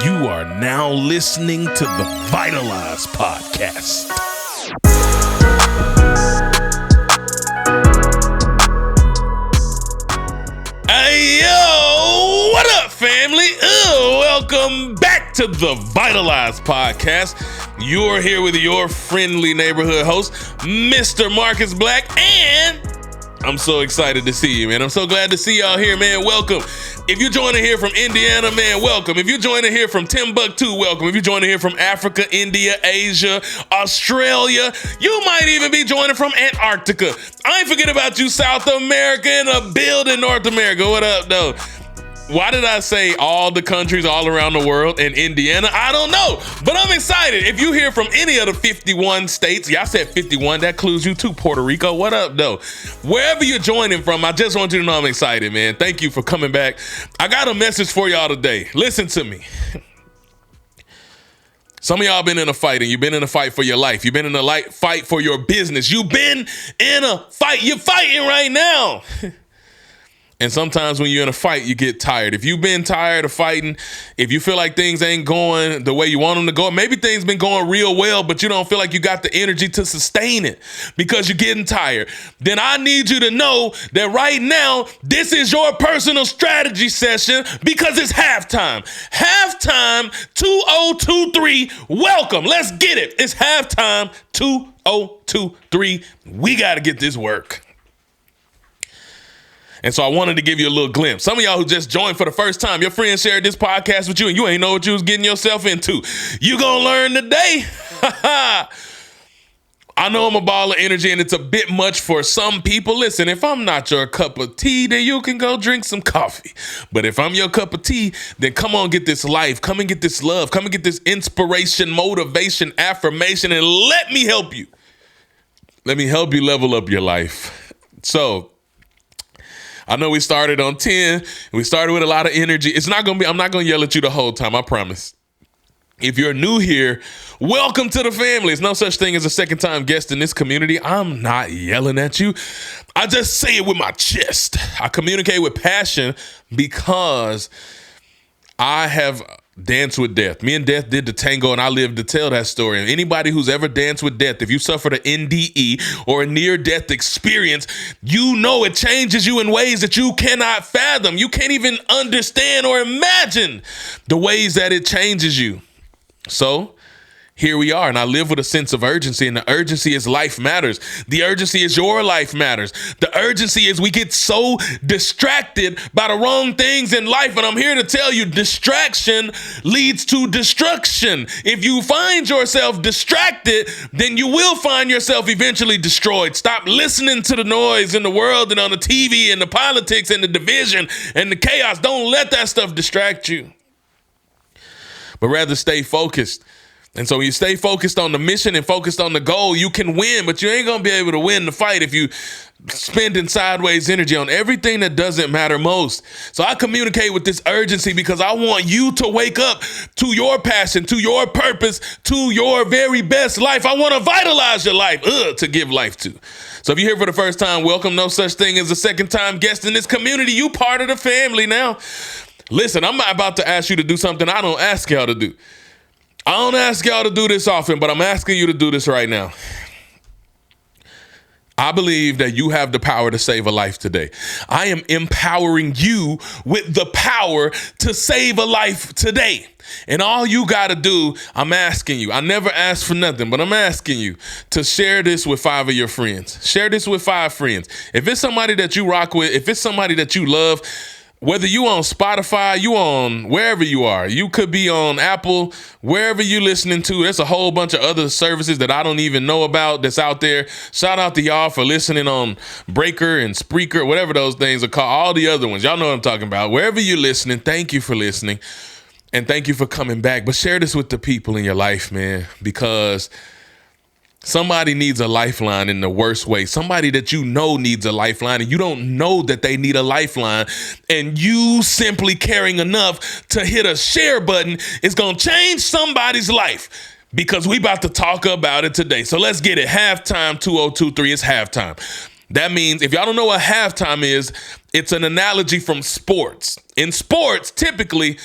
You are now listening to the Vitalize podcast. Hey, yo, what up, family? Welcome back to the Vitalize podcast. You're here with your friendly neighborhood host, Mr. Marcus Black, and I'm so excited to see you, man. I'm so glad to see y'all here, man. Welcome. If you're joining here from Indiana, man, welcome. If you're joining here from Timbuktu, welcome. If you're joining here from Africa, India, Asia, Australia, you might even be joining from Antarctica. I ain't forget about you, South America, and a building North America. What up, though? Why did I say all the countries all around the world and Indiana? I don't know, but I'm excited. If you hear from any of the 51 states, I said 51, that includes you too, Puerto Rico. What up, though? Wherever you're joining from, I just want you to know I'm excited, man. Thank you for coming back. I got a message for y'all today. Listen to me. Some of y'all been in a fight, and you've been in a fight for your life. You've been in a fight for your business. You've been in a fight. You're fighting right now. And sometimes when you're in a fight, you get tired. If you've been tired of fighting, if you feel like things ain't going the way you want them to go, maybe things been going real well, but you don't feel like you got the energy to sustain it because you're getting tired, then I need you to know that right now, this is your personal strategy session because it's halftime. Halftime 2023. Welcome. Let's get it. It's halftime 2023. We got to get this work. And so I wanted to give you a little glimpse. Some of y'all who just joined for the first time, your friend shared this podcast with you and you ain't know what you was getting yourself into. You gonna learn today. I know I'm a ball of energy and it's a bit much for some people. Listen, if I'm not your cup of tea, then you can go drink some coffee. But if I'm your cup of tea, then come on, get this life. Come and get this love. Come and get this inspiration, motivation, affirmation, and let me help you. Let me help you level up your life. So, I know we started on 10, and we started with a lot of energy. I'm not going to yell at you the whole time, I promise. If you're new here, welcome to the family. There's no such thing as a second-time guest in this community. I'm not yelling at you. I just say it with my chest. I communicate with passion because I have danced with death. Me and death did the tango, and I lived to tell that story. And anybody who's ever danced with death, if you suffered an NDE or a near-death experience, you know it changes you in ways that you cannot fathom. You can't even understand or imagine the ways that it changes you. So here we are, and I live with a sense of urgency, and the urgency is life matters. The urgency is your life matters. The urgency is we get so distracted by the wrong things in life, and I'm here to tell you distraction leads to destruction. If you find yourself distracted, then you will find yourself eventually destroyed. Stop listening to the noise in the world and on the TV and the politics and the division and the chaos. Don't let that stuff distract you, but rather stay focused. And so when you stay focused on the mission and focused on the goal, you can win, but you ain't going to be able to win the fight if you spending sideways energy on everything that doesn't matter most. So I communicate with this urgency because I want you to wake up to your passion, to your purpose, to your very best life. I want to vitalize your life, to give life to. So if you're here for the first time, welcome. No such thing as a second-time guest in this community. You part of the family now. Listen, I'm about to ask you to do something I don't ask y'all to do. I don't ask y'all to do this often, but I'm asking you to do this right now. I believe that you have the power to save a life today. I am empowering you with the power to save a life today. And all you got to do, I'm asking you, I never ask for nothing, but I'm asking you to share this with 5 of your friends. Share this with 5 friends. If it's somebody that you rock with, if it's somebody that you love, whether you on Spotify, you on wherever you are, you could be on Apple, wherever you listening to. There's a whole bunch of other services that I don't even know about that's out there. Shout out to y'all for listening on Breaker and Spreaker, whatever those things are called, all the other ones. Y'all know what I'm talking about. Wherever you're listening, thank you for listening and thank you for coming back. But share this with the people in your life, man, because somebody needs a lifeline in the worst way. Somebody that you know needs a lifeline and you don't know that they need a lifeline, and you simply caring enough to hit a share button is going to change somebody's life, because we about to talk about it today. So let's get it. Halftime 2023 is halftime. That means, if y'all don't know what halftime is, it's an analogy from sports. In sports, typically,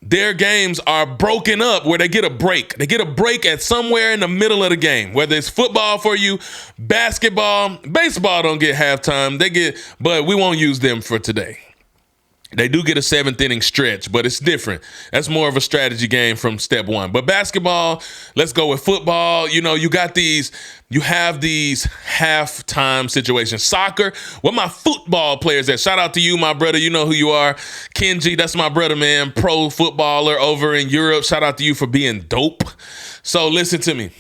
their games are broken up where they get a break. They get a break at somewhere in the middle of the game, whether it's football for you, basketball, baseball don't get halftime. But we won't use them for today. They do get a 7th inning stretch, but it's different. That's more of a strategy game from step one. But basketball, let's go with football. You have these halftime situations. Soccer, where my football players at? Shout out to you, my brother. You know who you are. Kenji, that's my brother, man. Pro footballer over in Europe. Shout out to you for being dope. So listen to me.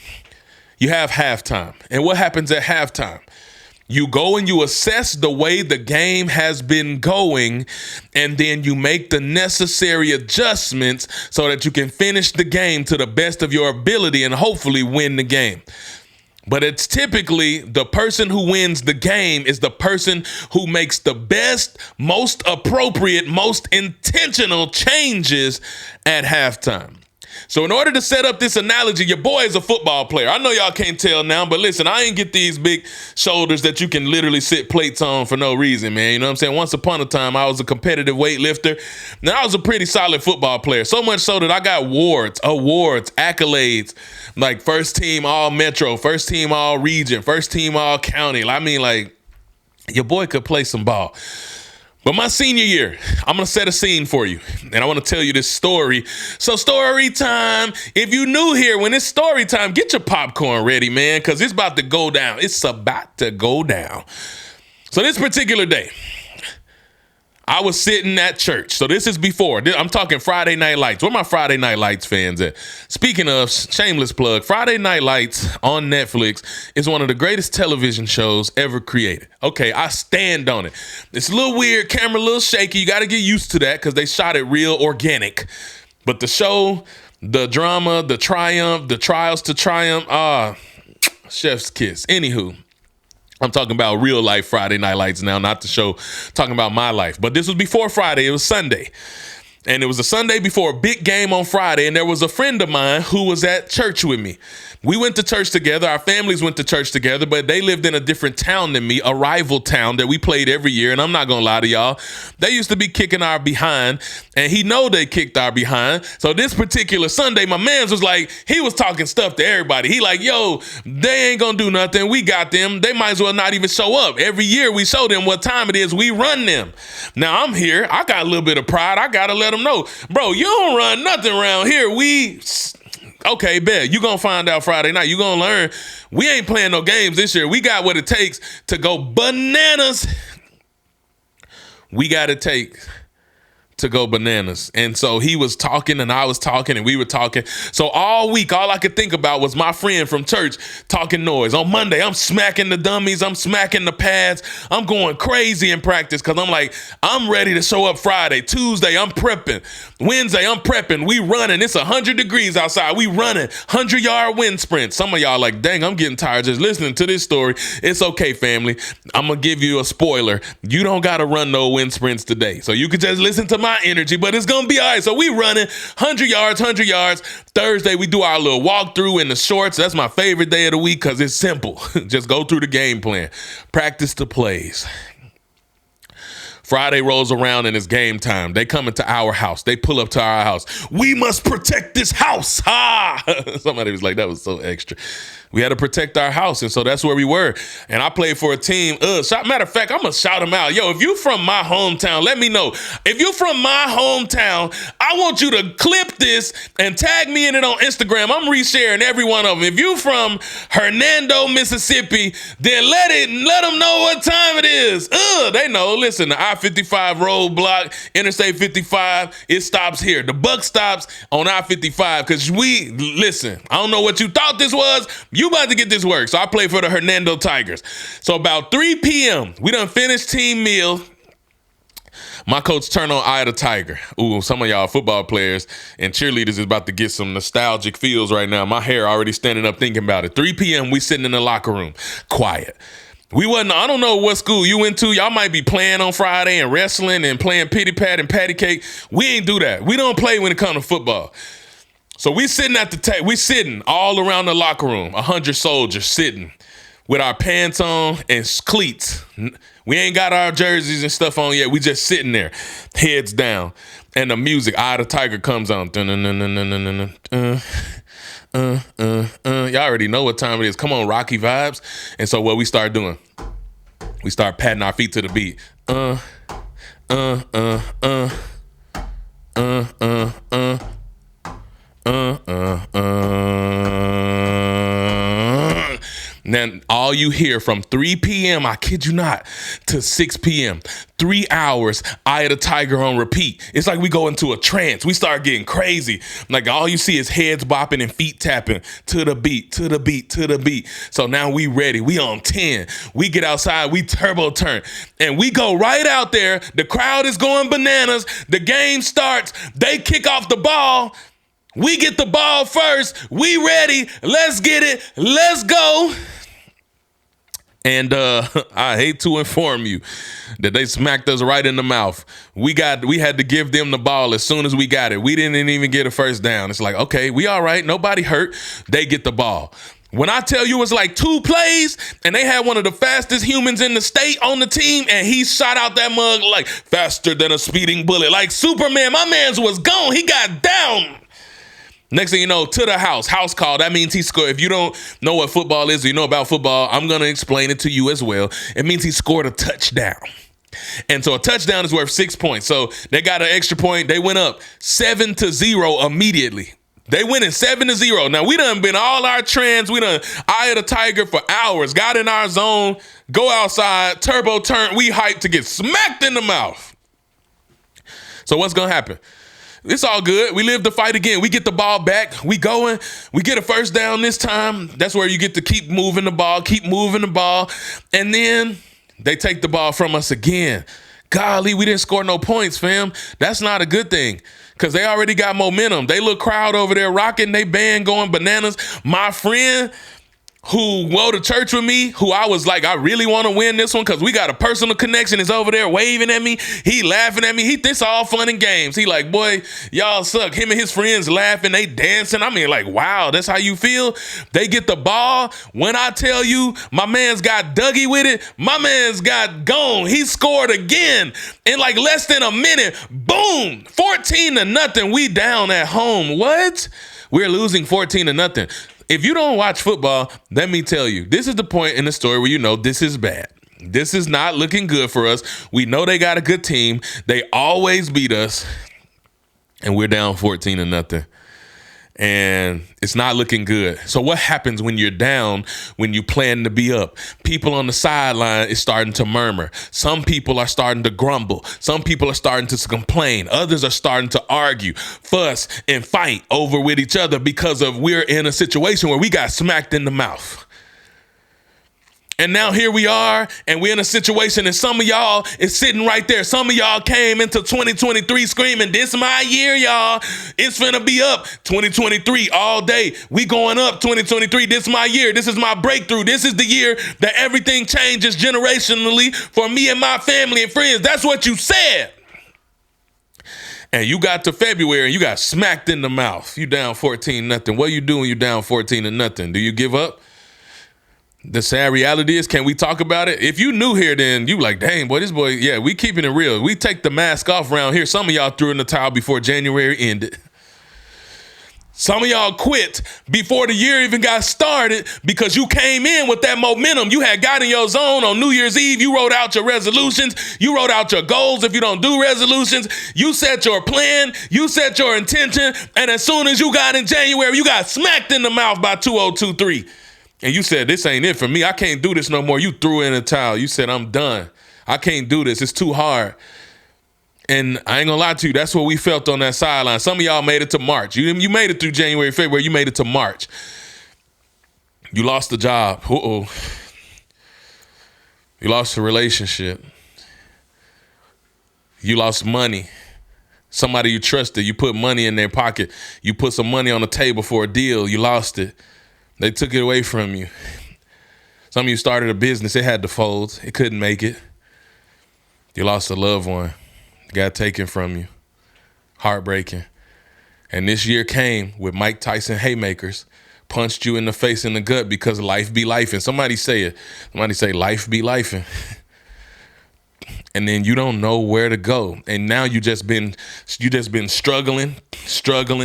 You have halftime. And what happens at halftime? You go and you assess the way the game has been going, and then you make the necessary adjustments so that you can finish the game to the best of your ability and hopefully win the game. But it's typically the person who wins the game is the person who makes the best, most appropriate, most intentional changes at halftime. So in order to set up this analogy, your boy is a football player. I know y'all can't tell now, but listen, I ain't get these big shoulders that you can literally sit plates on for no reason, man. You know what I'm saying? Once upon a time, I was a competitive weightlifter. Now I was a pretty solid football player. So much so that I got awards, accolades, like first team all metro, first team all region, first team all county. I mean, like, your boy could play some ball. But my senior year, I'm going to set a scene for you, and I want to tell you this story. So story time. If you new here, when it's story time, get your popcorn ready, man, because it's about to go down. It's about to go down. So this particular day, I was sitting at church. So this is before. I'm talking Friday Night Lights. Where my Friday Night Lights fans at? Speaking of, shameless plug, Friday Night Lights on Netflix is one of the greatest television shows ever created. Okay, I stand on it. It's a little weird, camera a little shaky. You got to get used to that because they shot it real organic. But the show, the drama, the triumph, the trials to triumph, chef's kiss. Anywho. I'm talking about real life Friday Night Lights now, not the show talking about my life. But this was before Friday. It was Sunday. And it was a Sunday before a big game on Friday. And there was a friend of mine who was at church with me. We went to church together. Our families went to church together, but they lived in a different town than me, a rival town that we played every year. And I'm not going to lie to y'all. They used to be kicking our behind, and he know they kicked our behind. So this particular Sunday, my mans was like, he was talking stuff to everybody. He like, yo, they ain't going to do nothing. We got them. They might as well not even show up. Every year we show them what time it is. We run them. Now I'm here. I got a little bit of pride. I got to let them know, bro, you don't run nothing around here. Okay, bet. You gonna find out Friday night. You gonna learn. We ain't playing no games this year. We got what it takes to go bananas. We got it take to go bananas. And so he was talking and I was talking and we were talking. So all week, all I could think about was my friend from church talking noise. On Monday, I'm smacking the dummies. I'm smacking the pads. I'm going crazy in practice because I'm like, I'm ready to show up Friday. Tuesday, I'm prepping. Wednesday, I'm prepping. We running. It's 100 degrees outside. We running 100-yard wind sprints. Some of y'all like, dang, I'm getting tired just listening to this story. It's okay, family. I'm going to give you a spoiler. You don't got to run no wind sprints today. So you could just listen to my energy, but it's gonna be all right. So we running 100 yards. Thursday, we do our little walkthrough in the shorts. That's my favorite day of the week because it's simple. Just go through the game plan. Practice the plays. Friday rolls around and it's game time. They come into our house. They pull up to our house. We must protect this house. Ha! Somebody was like, that was so extra. We had to protect our house, and so that's where we were. And I played for a team. Matter of fact, I'm going to shout them out. Yo, if you from my hometown, let me know. If you from my hometown, I want you to clip this and tag me in it on Instagram. I'm resharing every one of them. If you from Hernando, Mississippi, then let them know what time it is. They know. Listen, the I-55 roadblock, Interstate 55, it stops here. The buck stops on I-55 because listen, I don't know what you thought this was. You about to get this work. So I play for the Hernando Tigers. So about 3 p.m., we done finished team meal. My coach turned on Eye of the Tiger. Ooh, some of y'all football players and cheerleaders is about to get some nostalgic feels right now. My hair already standing up thinking about it. 3 p.m., we sitting in the locker room, quiet. I don't know what school you went to. Y'all might be playing on Friday and wrestling and playing pity pat and patty cake. We ain't do that. We don't play when it comes to football. So we sitting at the table. We sitting all around the locker room, 100 soldiers sitting with our pants on and cleats. We ain't got our jerseys and stuff on yet. We just sitting there, heads down. And the music, Eye of the Tiger, comes on. Y'all already know what time it is. Come on, Rocky vibes. And so what we start doing, we start patting our feet to the beat. Then all you hear from 3 p.m., I kid you not, to 6 p.m., 3 hours, Eye of the Tiger on repeat. It's like we go into a trance. We start getting crazy. Like all you see is heads bopping and feet tapping to the beat, to the beat, to the beat. So now we ready. We on 10. We get outside. We turbo turn. And we go right out there. The crowd is going bananas. The game starts. They kick off the ball. We get the ball first. We ready. Let's get it. Let's go. And I hate to inform you that they smacked us right in the mouth. We had to give them the ball as soon as we got it. We didn't even get a first down. It's like, okay, we all right. Nobody hurt. They get the ball. When I tell you it's like 2 plays and they had one of the fastest humans in the state on the team and he shot out that mug like faster than a speeding bullet. Like Superman, my man's was gone. He got down. Next thing you know, to the house call. That means he scored. If you don't know what football is or you know about football, I'm going to explain it to you as well. It means he scored a touchdown. And so a touchdown is worth 6 points. So they got an extra point. They went up 7-0 immediately. They went in 7-0. Now, we done been all our trends. We done Eye of the Tiger for hours, got in our zone, go outside, turbo turn. We hyped to get smacked in the mouth. So what's going to happen? It's all good. We live the fight again. We get the ball back. We going. We get a first down this time. That's where you get to keep moving the ball. And then they take the ball from us again. Golly, we didn't score no points, fam. That's not a good thing because they already got momentum. They look crowd over there rocking. They band going bananas. My friend who go to church with me, who I was like, I really want to win this one because we got a personal connection, is over there waving at me. He laughing at me. This all fun and games. He like, boy, y'all suck. Him and his friends laughing. They dancing. I mean, like, wow, that's how you feel? They get the ball. When I tell you my man's got Dougie with it, my man's got gone. He scored again in like less than a minute. Boom, 14-0. We down at home. What? We're losing 14-0. If you don't watch football, let me tell you, this is the point in the story where you know this is bad. This is not looking good for us. We know they got a good team. They always beat us. And we're down 14-0. And it's not looking good. So what happens when you're down, when you plan to be up? People on the sideline is starting to murmur. Some people are starting to grumble. Some people are starting to complain. Others are starting to argue, fuss, and fight over with each other because of we're in a situation where we got smacked in the mouth. And now here we are, and we're in a situation, and some of y'all is sitting right there. Some of y'all came into 2023 screaming, this my year, y'all. It's finna be up 2023 all day. We going up 2023. This my year. This is my breakthrough. This is the year that everything changes generationally for me and my family and friends. That's what you said. And you got to February, and you got smacked in the mouth. You down 14-0. What you doing? You down 14-0. Do you give up? The sad reality is, can we talk about it? If you new here, then you like, dang, boy, this boy, yeah, we keeping it real. We take the mask off around here. Some of y'all threw in the towel before January ended. Some of y'all quit before the year even got started because you came in with that momentum. You had got in your zone on New Year's Eve. You wrote out your resolutions. You wrote out your goals. If you don't do resolutions, you set your plan. You set your intention. And as soon as you got in January, you got smacked in the mouth by 2023. And you said, this ain't it for me. I can't do this no more. You threw in a towel. You said, I'm done. I can't do this. It's too hard. And I ain't gonna lie to you. That's what we felt on that sideline. Some of y'all made it to March. You made it through January, February. You made it to March. You lost the job. Uh-oh. You lost a relationship. You lost money. Somebody you trusted. You put money in their pocket. You put some money on the table for a deal. You lost it. They took it away from you. Some of you started a business. It had to fold. It couldn't make it. You lost a loved one. Got taken from you. Heartbreaking. And this year came with Mike Tyson haymakers, punched you in the face and the gut because life be lifing. Somebody say it. Somebody say life be lifing. and then you don't know where to go. And now you just been struggling,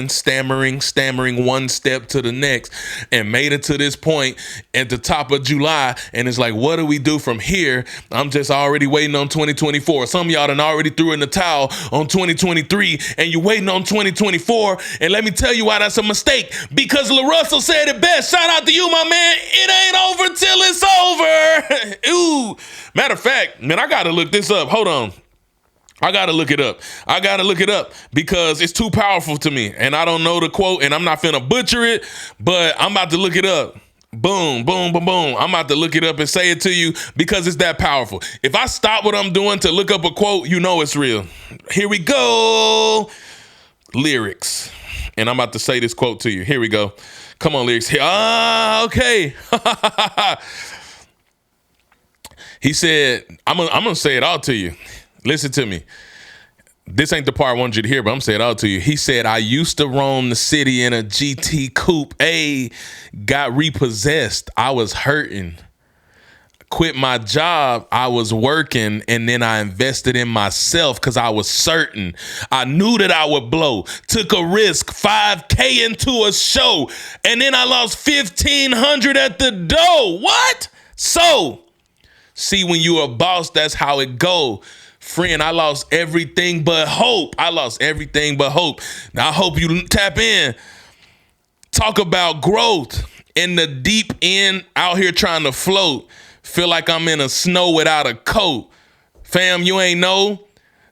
stammering one step to the next, and made it to this point at the top of July. And it's like, what do we do from here? I'm just already waiting on 2024. Some of y'all done already threw in the towel on 2023, and you waiting on 2024. And let me tell you why that's a mistake. Because LaRussell said it best. Shout out to you, my man. It ain't over till it's over. Ooh. Matter of fact, man, I gotta look this up. Hold on. I gotta look it up. Because it's too powerful to me. And I don't know the quote, and I'm not finna butcher it, but I'm about to look it up. Boom, boom, boom, boom. I'm about to look it up and say it to you because it's that powerful. If I stop what I'm doing to look up a quote, you know it's real. Here we go. Lyrics. And I'm about to say this quote to you. Here we go. Come on, lyrics. Okay. He said, I'm gonna say it all to you. Listen to me. This ain't the part I want you to hear, but I'm gonna say it all to you. He said, I used to roam the city in a GT coupe. Got repossessed. I was hurting. Quit my job. I was working, and then I invested in myself because I was certain. I knew that I would blow. Took a risk, $5K into a show, and then I lost $1,500 at the door. What? So, see, when you a boss, that's how it go. Friend, I lost everything but hope. Now, I hope you tap in. Talk about growth in the deep end, out here trying to float. Feel like I'm in a snow without a coat. Fam, you ain't know.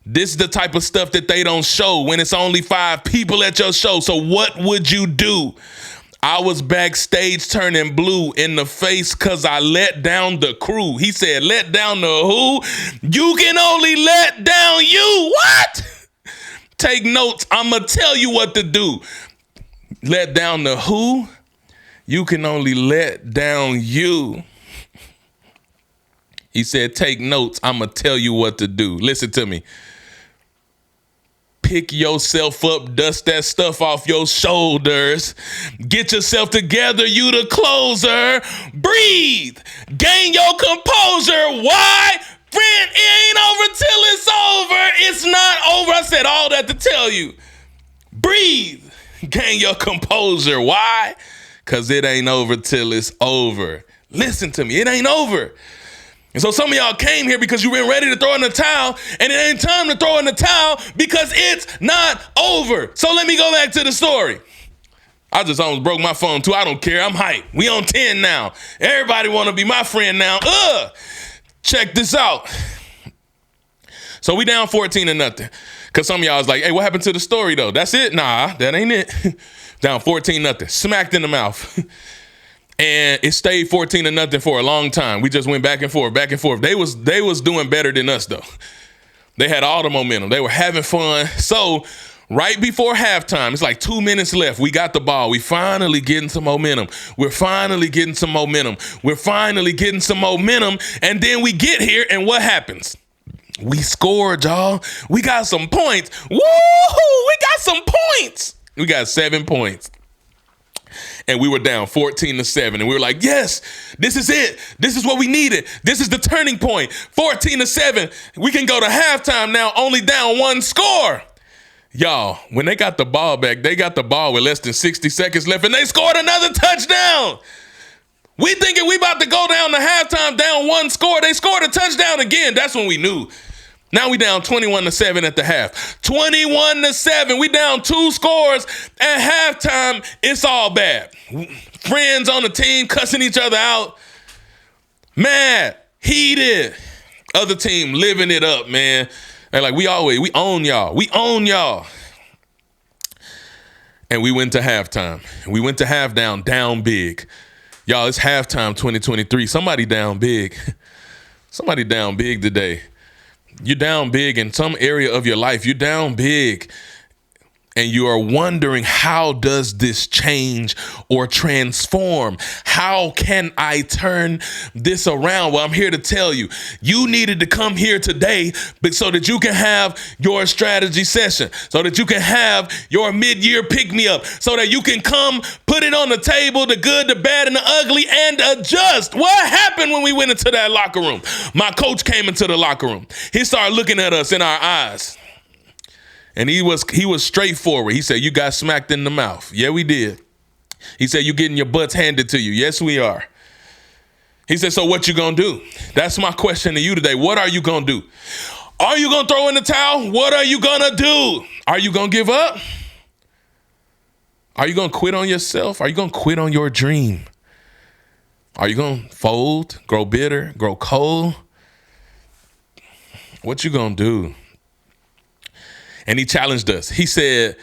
This is the type of stuff that they don't show when it's only 5 people at your show. So what would you do? I was backstage turning blue in the face because I let down the crew. He said, let down the who? You can only let down you. What? Take notes. I'm going to tell you what to do. Let down the who? You can only let down you. He said, take notes. I'm going to tell you what to do. Listen to me. Pick yourself up, dust that stuff off your shoulders. Get yourself together, you the closer. Breathe. Gain your composure. Why? Friend, it ain't over till it's over. It's not over. I said all that to tell you. Breathe. Gain your composure. Why? Because it ain't over till it's over. Listen to me. It ain't over. And so some of y'all came here because you've been ready to throw in the towel, and it ain't time to throw in the towel because it's not over. So let me go back to the story. I just almost broke my phone too. I don't care. I'm hyped. We on 10 now. Everybody want to be my friend now. Check this out. So we down 14-0. Because some of y'all was like, hey, what happened to the story though? That's it? Nah, that ain't it. Down 14-0. Smacked in the mouth. And it stayed 14-0 for a long time. We just went back and forth. They was doing better than us though. They had all the momentum. They were having fun. So right before halftime, it's like 2 minutes left. We got the ball. We finally getting some momentum. We're finally getting some momentum. And then we get here, and what happens? We scored, y'all. We got some points. Woo! We got some points. We got 7 points. And we were down 14-7. And we were like, yes, this is it. This is what we needed. This is the turning point. 14-7. We can go to halftime now, only down 1 score. Y'all, when they got the ball back, they got the ball with less than 60 seconds left, and they scored another touchdown. We thinking we about to go down to halftime, down 1 score. They scored a touchdown again. That's when we knew. Now we down 21-7 at the half. 21-7. We down 2 scores at halftime. It's all bad. Friends on the team cussing each other out. Mad, heated. Other team living it up, man. They're like, we own y'all. We own y'all. And we went to halftime. We went to half down big. Y'all, it's halftime 2023. Somebody down big. Somebody down big today. You're down big in some area of your life. You're down big. and you are wondering, how does this change or transform? How can I turn this around? Well, I'm here to tell you, you needed to come here today so that you can have your strategy session, so that you can have your mid-year pick-me-up, so that you can come put it on the table, the good, the bad, and the ugly, and adjust. What happened when we went into that locker room? My coach came into the locker room. He started looking at us in our eyes. And he was straightforward. He said, you got smacked in the mouth. Yeah, we did. He said, you getting your butts handed to you. Yes, we are. He said, so what you gonna do? That's my question to you today. What are you gonna do? Are you gonna throw in the towel? What are you gonna do? Are you gonna give up? Are you gonna quit on yourself? Are you gonna quit on your dream? Are you gonna fold, grow bitter, grow cold? What you gonna do? And he challenged us. He said,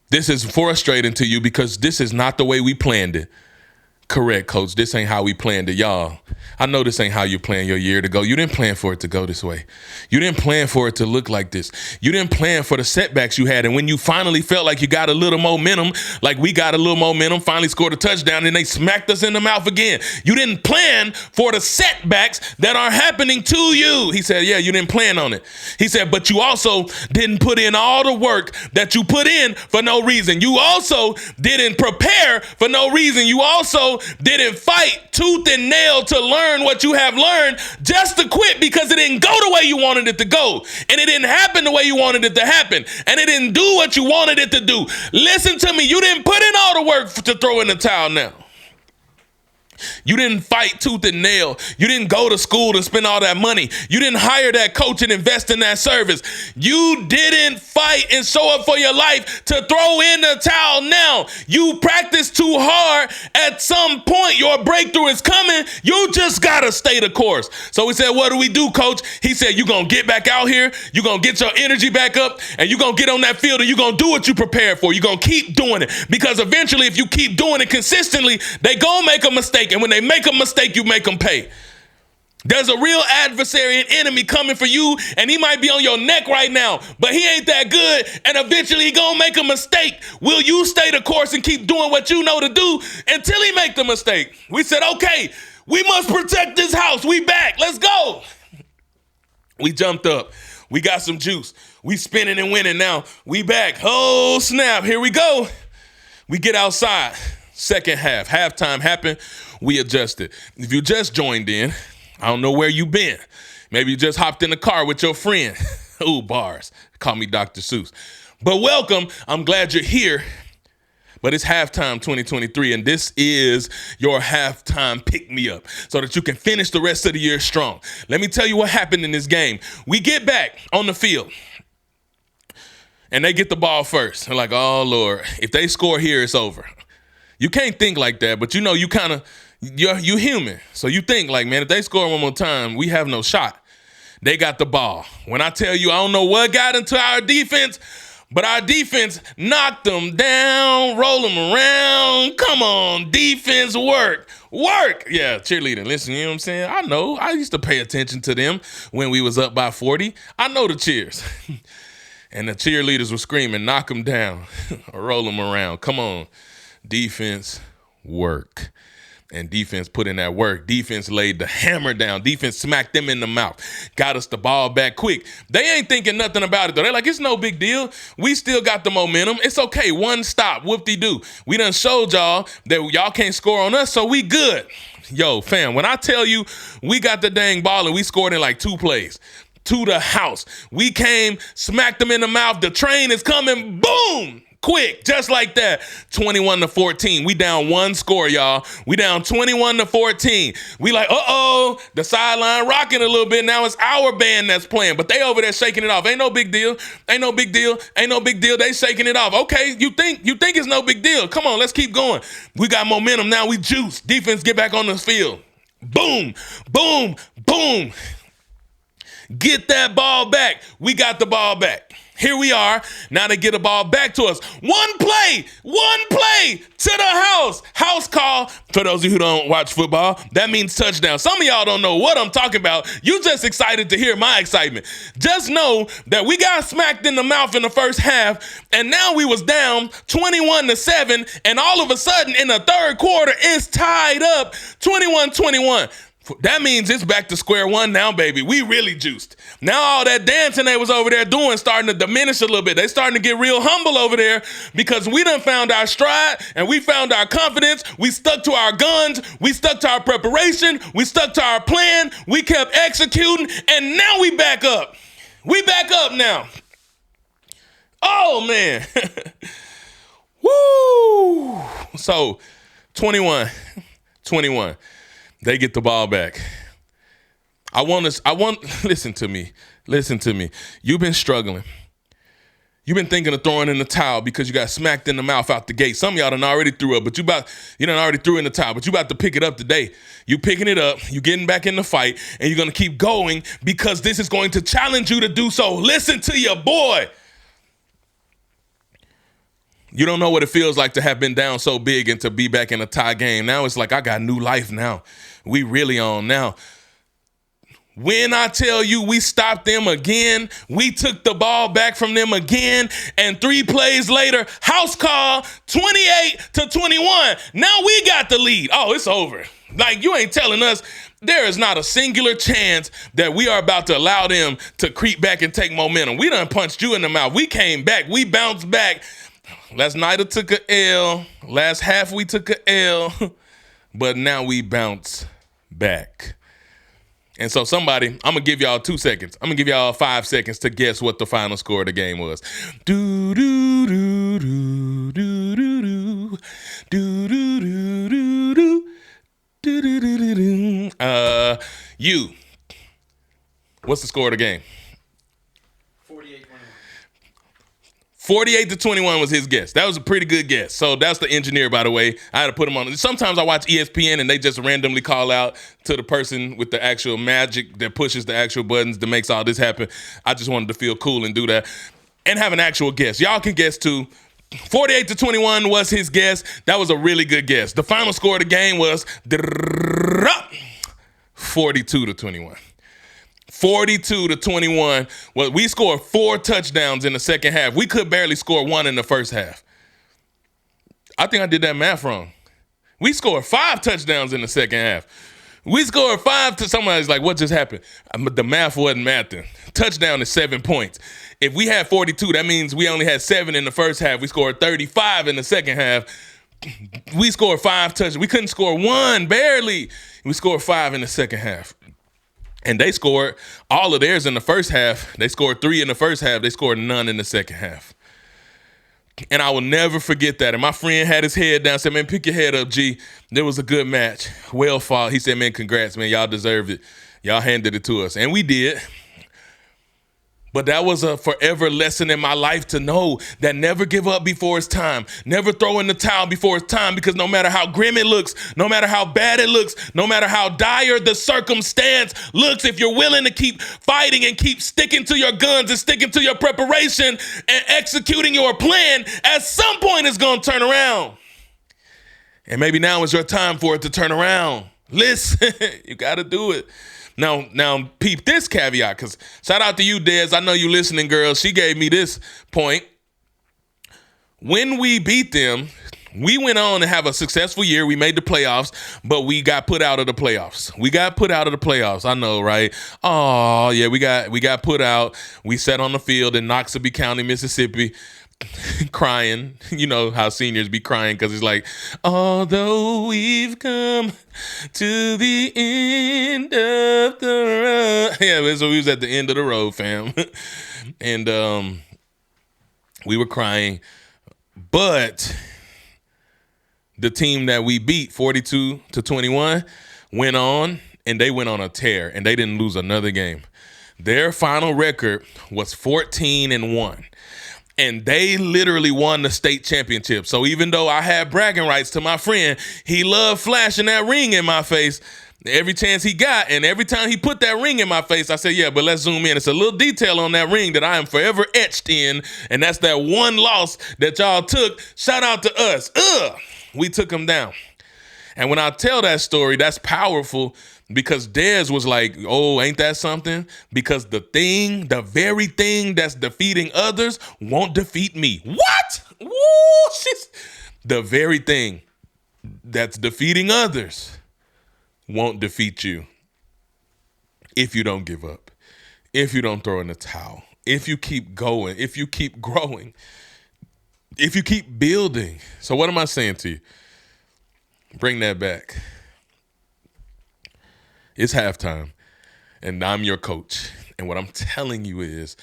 this is frustrating to you because this is not the way we planned it. Correct, coach. This ain't how we planned it, y'all. I know this ain't how you planned your year to go. You didn't plan for it to go this way. You didn't plan for it to look like this. You didn't plan for the setbacks you had. And when you finally felt like you got a little momentum, like we got a little momentum, finally scored a touchdown, and they smacked us in the mouth again. You didn't plan for the setbacks that are happening to you. He said, yeah, you didn't plan on it. He said, but you also didn't put in all the work that you put in for no reason. You also didn't prepare for no reason. You also didn't fight tooth and nail to learn what you have learned just to quit because it didn't go the way you wanted it to go. And it didn't happen the way you wanted it to happen. And it didn't do what you wanted it to do. Listen to me. You didn't put in all the work to throw in the towel now. You didn't fight tooth and nail. You didn't go to school and spend all that money. You didn't hire that coach and invest in that service. You didn't fight and show up for your life to throw in the towel now. You practiced too hard. At some point, your breakthrough is coming. You just got to stay the course. So we said, what do we do, coach? He said, you're going to get back out here. You're going to get your energy back up, and you're going to get on that field, and you're going to do what you prepared for. You're going to keep doing it, because eventually, if you keep doing it consistently, they going to make a mistake. And when they make a mistake, you make them pay. There's a real adversary and enemy coming for you, and he might be on your neck right now, but he ain't that good, and eventually he gonna make a mistake. Will you stay the course and keep doing what you know to do until he make the mistake? We said, okay, we must protect this house. We back. Let's go. We jumped up. We got some juice. We spinning and winning now. We back. Oh, snap. Here we go. We get outside. Second half. Halftime happened. We adjusted. If you just joined in, I don't know where you been. Maybe you just hopped in the car with your friend. Ooh, bars. Call me Dr. Seuss. But welcome. I'm glad you're here. But it's halftime 2023, and this is your halftime pick-me-up so that you can finish the rest of the year strong. Let me tell you what happened in this game. We get back on the field, and they get the ball first. They're like, oh, Lord, if they score here, it's over. You can't think like that, but you know, you're human. So you think like, man, if they score one more time, we have no shot. They got the ball. When I tell you, I don't know what got into our defense, but our defense knocked them down, roll them around. Come on, defense, work. Yeah, cheerleading. Listen, you know what I'm saying? I know. I used to pay attention to them when we was up by 40. I know the cheers. And the cheerleaders were screaming, knock them down, roll them around. Come on. Defense, work. And defense put in that work. Defense laid the hammer down. Defense smacked them in the mouth. Got us the ball back quick. They ain't thinking nothing about it, though. They're like, it's no big deal. We still got the momentum. It's okay. One stop. Whoop-de-doo. We done showed y'all that y'all can't score on us, so we good. Yo, fam, when I tell you we got the dang ball and we scored in like 2 plays. To the house. We came, smacked them in the mouth. The train is coming. Boom! Quick, just like that. 21-14. We down 1 score, y'all. We down 21-14. We like, uh-oh, the sideline rocking a little bit. Now it's our band that's playing, but they over there shaking it off. Ain't no big deal. Ain't no big deal. Ain't no big deal. They shaking it off. Okay, you think it's no big deal. Come on, let's keep going. We got momentum now. We juice. Defense get back on the field. Boom, boom, boom. Get that ball back. We got the ball back. Here we are. Now they get the ball back to us. One play to the house. House call. For those of you who don't watch football, that means touchdown. Some of y'all don't know what I'm talking about. You just excited to hear my excitement. Just know that we got smacked in the mouth in the first half, and now we was down 21-7, and all of a sudden in the third quarter, it's tied up 21-21. That means it's back to square one now, baby. We really juiced. Now all that dancing they was over there doing starting to diminish a little bit. They starting to get real humble over there because we done found our stride and we found our confidence. We stuck to our guns. We stuck to our preparation. We stuck to our plan. We kept executing, and now we back up. We back up now. Oh, man. Woo! So, 21. They get the ball back. Listen to me. You've been struggling. You've been thinking of throwing in the towel because you got smacked in the mouth out the gate. Some of y'all done already threw up, but you done already threw in the towel, but you about to pick it up today. You picking it up, you getting back in the fight, and you're going to keep going because this is going to challenge you to do so. Listen to your boy. You don't know what it feels like to have been down so big and to be back in a tie game. Now it's like I got new life now. We really on now. When I tell you we stopped them again, we took the ball back from them again, and 3 plays later, house call, 28-21. Now we got the lead. Oh, it's over. Like, you ain't telling us there is not a singular chance that we are about to allow them to creep back and take momentum. We done punched you in the mouth. We came back. We bounced back. Last night I took a L. Last half we took a L. But now we bounce back. And so I'm going to give y'all 2 seconds. I'm going to give y'all 5 seconds to guess what the final score of the game was. Do do do do do do do do do do do do do. You. What's the score of the game? 48-21 was his guess. That was a pretty good guess. So that's the engineer, by the way. I had to put him on. Sometimes I watch ESPN and they just randomly call out to the person with the actual magic that pushes the actual buttons that makes all this happen. I just wanted to feel cool and do that and have an actual guess. Y'all can guess too. 48-21 was his guess. That was a really good guess. The final score of the game was 42-21. 42-21. Well, we scored 4 touchdowns in the second half. We could barely score 1 in the first half. I think I did that math wrong. We scored 5 touchdowns in the second half. We scored 5 to somebody's like, what just happened? The math wasn't mathing. Touchdown is 7 points. If we had 42, that means we only had 7 in the first half. We scored 35 in the second half. We scored 5 touchdowns. We couldn't score 1, barely. We scored 5 in the second half. And they scored all of theirs in the first half. They scored 3 in the first half. They scored none in the second half. And I will never forget that. And my friend had his head down, said, man, pick your head up, G. There was a good match. Well fought. He said, man, congrats, man. Y'all deserved it. Y'all handed it to us. And we did. But that was a forever lesson in my life to know that never give up before it's time. Never throw in the towel before it's time, because no matter how grim it looks, no matter how bad it looks, no matter how dire the circumstance looks, if you're willing to keep fighting and keep sticking to your guns and sticking to your preparation and executing your plan, at some point it's going to turn around. And maybe now is your time for it to turn around. Listen, you got to do it. Now, peep this caveat, because shout out to you, Des. I know you listening, girl. She gave me this point. When we beat them, we went on to have a successful year. We made the playoffs, but we got put out of the playoffs. I know, right? Oh, yeah, we got put out. We sat on the field in Noxubee County, Mississippi, crying. You know how seniors be crying because it's like, although we've come to the end of the road. Yeah, so we was at the end of the road, fam. And we were crying. But the team that we beat 42-21 went on, and they went on a tear, and they didn't lose another game. Their final record was 14-1. And they literally won the state championship. So even though I had bragging rights to my friend, he loved flashing that ring in my face. Every chance he got, and every time he put that ring in my face, I said, yeah, but let's zoom in. It's a little detail on that ring that I am forever etched in, and that's that one loss that y'all took. Shout out to us. We took him down. And when I tell that story, that's powerful because Dez was like, oh, ain't that something? Because the very thing that's defeating others won't defeat me. What? Woo! The very thing that's defeating others won't defeat you if you don't give up, if you don't throw in the towel, if you keep going, if you keep growing, if you keep building. So what am I saying to you? Bring that back. It's halftime, and I'm your coach. And what I'm telling you is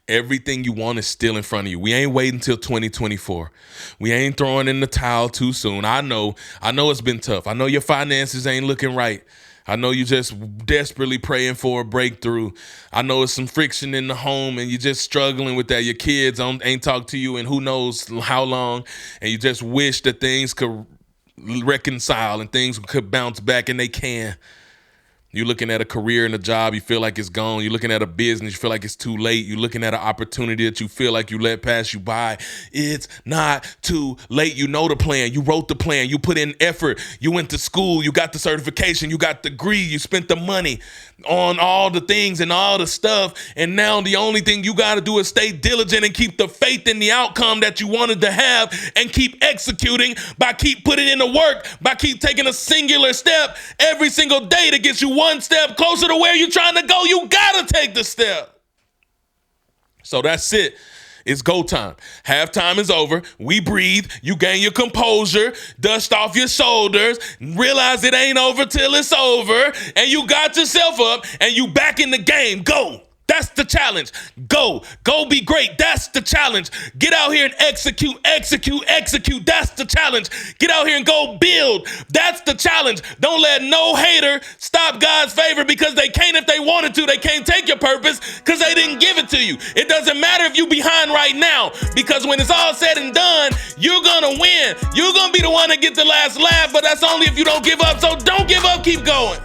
everything you want is still in front of you. We ain't waiting until 2024. We ain't throwing in the towel too soon. I know it's been tough. I know your finances ain't looking right. I know you just desperately praying for a breakthrough. I know it's some friction in the home and you're just struggling with that. Your kids ain't talked to you in who knows how long, and you just wish that things could reconcile and things could bounce back, and they can. You're looking at a career and a job, you feel like it's gone. You're looking at a business, you feel like it's too late. You're looking at an opportunity that you feel like you let pass you by. It's not too late. You know the plan. You wrote the plan. You put in effort. You went to school. You got the certification. You got the degree. You spent the money on all the things and all the stuff. And now the only thing you got to do is stay diligent and keep the faith in the outcome that you wanted to have, and keep executing by keep putting in the work, by keep taking a singular step every single day to get you one step closer to where you're trying to go. You got to take the step. So that's it. It's go time. Halftime is over. We breathe. You gain your composure, dust off your shoulders, realize it ain't over till it's over, and you got yourself up and you back in the game. Go. That's the challenge. Go be great. That's the challenge. Get out here and execute. That's the challenge. Get out here and go build. That's the challenge. Don't let no hater stop God's favor, because they can't if they wanted to. They can't take your purpose because they didn't give it to you. It doesn't matter if you behind right now, because when it's all said and done, you're going to win. You're going to be the one that gets the last laugh, but that's only if you don't give up. So don't give up. Keep going.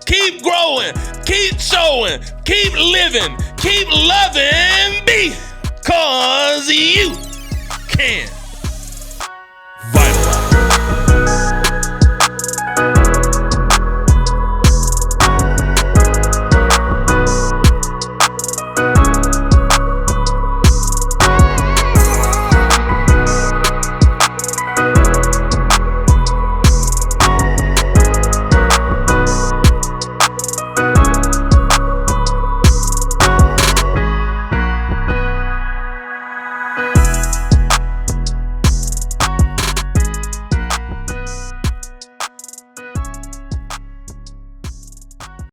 Keep growing, keep showing, keep living, keep loving, because you can.